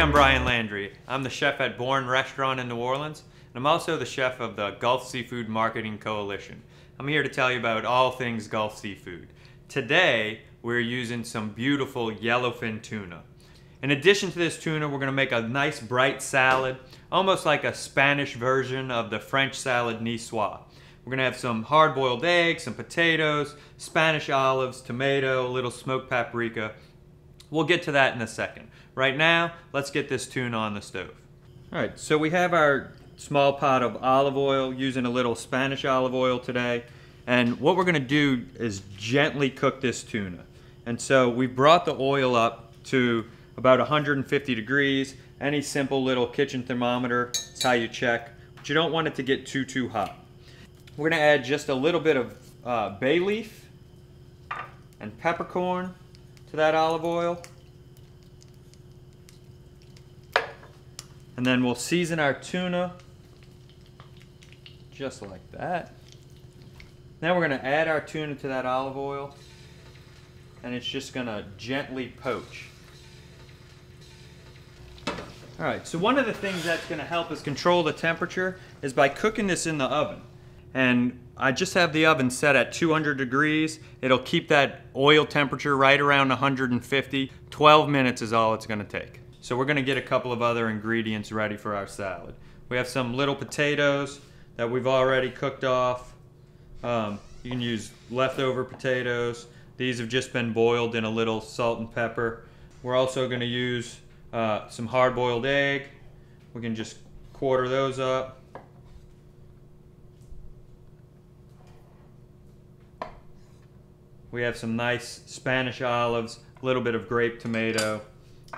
I'm Brian Landry. I'm the chef at Bourne Restaurant in New Orleans, and I'm also the chef of the Gulf Seafood Marketing Coalition. I'm here to tell you about all things Gulf seafood. Today, we're using some beautiful yellowfin tuna. In addition to this tuna, we're going to make a nice bright salad, almost like a Spanish version of the French salad niçoise. We're going to have some hard-boiled eggs, some potatoes, Spanish olives, tomato, a little smoked paprika. We'll get to that in a second. Right now, let's get this tuna on the stove. All right, so we have our small pot of olive oil, using a little Spanish olive oil today. And what we're going to do is gently cook this tuna. And so we brought the oil up to about 150 degrees. Any simple little kitchen thermometer is how you check, but you don't want it to get too hot. We're going to add just a little bit of bay leaf and peppercorn to that olive oil. And then we'll season our tuna just like that. Now we're going to add our tuna to that olive oil, and it's just going to gently poach. Alright, so one of the things that's going to help us control the temperature is by cooking this in the oven. And I just have the oven set at 200 degrees. It'll keep that oil temperature right around 150. 12 minutes is all it's going to take. So we're going to get a couple of other ingredients ready for our salad. We have some little potatoes that we've already cooked off. You can use leftover potatoes. These have just been boiled in a little salt and pepper. We're also going to use some hard-boiled egg. We can just quarter those up. We have some nice Spanish olives, a little bit of grape tomato,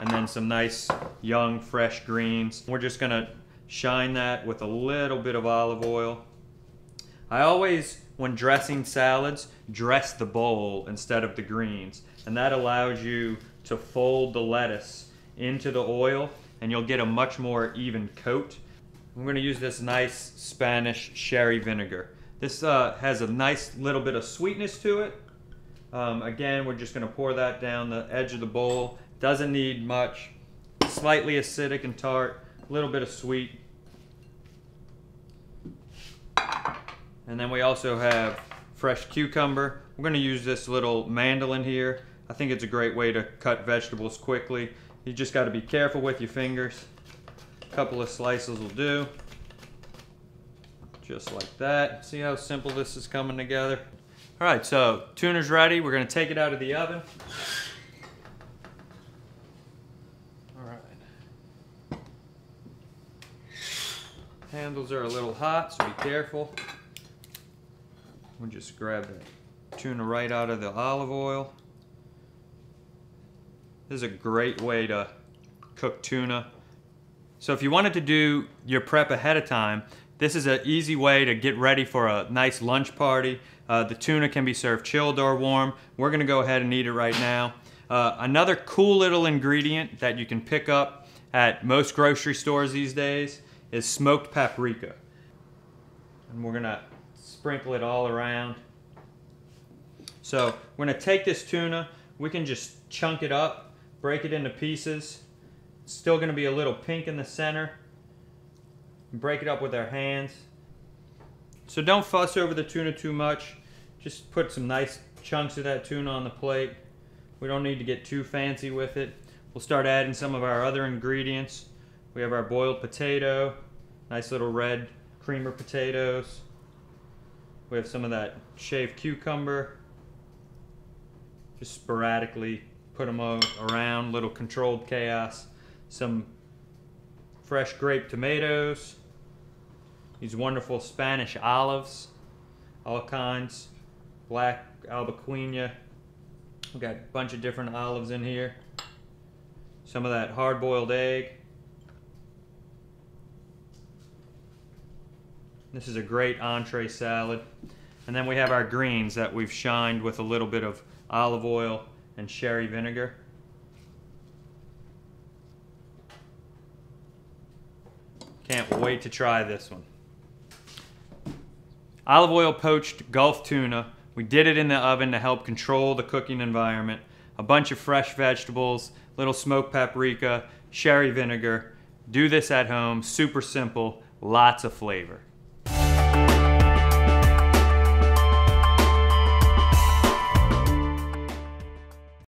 and then some nice young fresh greens. We're just going to shine that with a little bit of olive oil. I always, when dressing salads, dress the bowl instead of the greens, and that allows you to fold the lettuce into the oil, and you'll get a much more even coat. I'm going to use this nice Spanish sherry vinegar. This has a nice little bit of sweetness to it. Again, we're just going to pour that down the edge of the bowl. Doesn't need much. Slightly acidic and tart, a little bit of sweet. And then we also have fresh cucumber. We're going to use this little mandolin here. I think it's a great way to cut vegetables quickly. You just got to be careful with your fingers. A couple of slices will do. Just like that. See how simple this is coming together? All right, so tuna's ready. We're going to take it out of the oven. All right. Handles are a little hot, so be careful. We'll just grab the tuna right out of the olive oil. This is a great way to cook tuna. So if you wanted to do your prep ahead of time, this is an easy way to get ready for a nice lunch party. The tuna can be served chilled or warm. We're going to go ahead and eat it right now. Another cool little ingredient that you can pick up at most grocery stores these days is smoked paprika. And we're going to sprinkle it all around. So we're going to take this tuna. We can just chunk it up, break it into pieces. It's still going to be a little pink in the center. Break it up with our hands. So don't fuss over the tuna too much. Just put some nice chunks of that tuna on the plate. We don't need to get too fancy with it. We'll start adding some of our other ingredients. We have our boiled potato, nice little red creamer potatoes. We have some of that shaved cucumber. Just sporadically put them all around, little controlled chaos. Some fresh grape tomatoes. These wonderful Spanish olives, all kinds. Black albacoena. We've got a bunch of different olives in here. Some of that hard-boiled egg. This is a great entree salad. And then we have our greens that we've shined with a little bit of olive oil and sherry vinegar. Can't wait to try this one. Olive oil poached Gulf tuna. We did it in the oven to help control the cooking environment. a bunch of fresh vegetables, little smoked paprika, sherry vinegar. Do this at home, super simple, lots of flavor.